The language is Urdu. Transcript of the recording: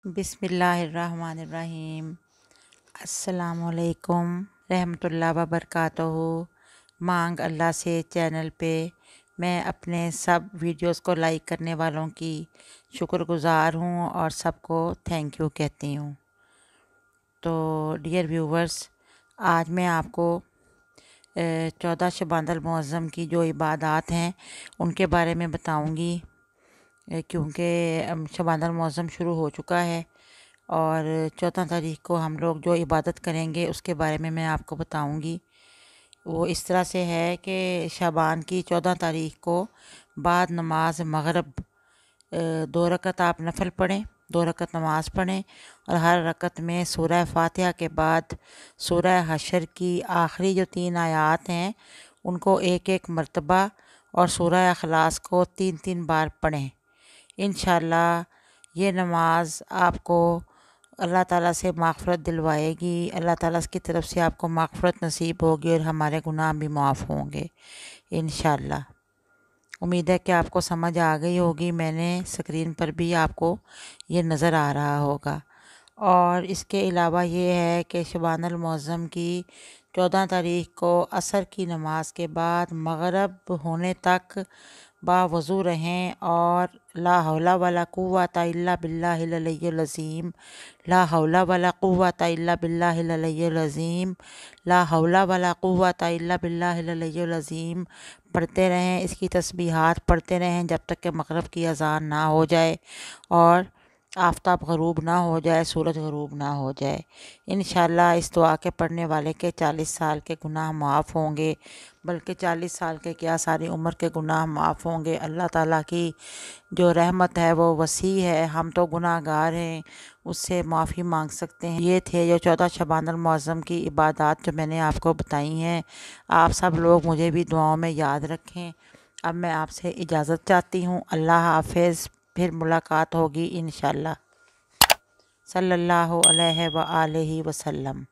بسم اللہ الرحمن الرحیم۔ السلام علیکم رحمۃ اللہ وبرکاتہ۔ مانگ اللہ سے چینل پہ میں اپنے سب ویڈیوز کو لائک کرنے والوں کی شکر گزار ہوں اور سب کو تھینک یو کہتی ہوں۔ تو ڈیئر ویورز، آج میں آپ کو 14 شعبان المعظم کی جو عبادات ہیں ان کے بارے میں بتاؤں گی، کیونکہ شعبان المعظم شروع ہو چکا ہے اور 14 تاریخ کو ہم لوگ جو عبادت کریں گے اس کے بارے میں آپ کو بتاؤں گی۔ وہ اس طرح سے ہے کہ شعبان کی 14 تاریخ کو بعد نماز مغرب 2 رکعت آپ نفل پڑھیں، 2 رکعت نماز پڑھیں اور ہر رکعت میں سورہ فاتحہ کے بعد سورہ حشر کی آخری جو 3 آیات ہیں ان کو ایک ایک مرتبہ اور سورہ اخلاص کو 3 بار پڑھیں۔ انشاءاللہ یہ نماز آپ کو اللہ تعالیٰ سے مغفرت دلوائے گی، اللہ تعالیٰ کی طرف سے آپ کو مغفرت نصیب ہوگی اور ہمارے گناہ بھی معاف ہوں گے انشاءاللہ۔ امید ہے کہ آپ کو سمجھ آ گئی ہوگی، میں نے اسکرین پر بھی آپ کو یہ نظر آ رہا ہوگا۔ اور اس کے علاوہ یہ ہے کہ شعبان المعظم کی 14 تاریخ کو عصر کی نماز کے بعد مغرب ہونے تک باوضو رہیں اور لا حول ولا قوت الا باللہ العلی العظیم، لا حول ولا قوت الا باللہ العلی العظیم، لا حول ولا قوت الا باللہ العلی العظیم پڑھتے رہیں۔ اس کی تسبیحات پڑھتے رہیں جب تک کہ مغرب کی اذان نہ ہو جائے اور آفتاب غروب نہ ہو جائے، سورج غروب نہ ہو جائے۔ انشاءاللہ اس دعا کے پڑھنے والے کے 40 سال کے گناہ معاف ہوں گے، بلکہ 40 سال کے کیا ساری عمر کے گناہ معاف ہوں گے۔ اللہ تعالیٰ کی جو رحمت ہے وہ وسیع ہے، ہم تو گناہ گار ہیں، اس سے معافی مانگ سکتے ہیں۔ یہ تھے جو 14 شعبان المعظم کی عبادات جو میں نے آپ کو بتائی ہیں۔ آپ سب لوگ مجھے بھی دعاؤں میں یاد رکھیں۔ اب میں آپ سے اجازت چاہتی ہوں، اللہ حافظ، پھر ملاقات ہوگی انشاءاللہ۔ صلی اللہ علیہ وآلہ وسلم۔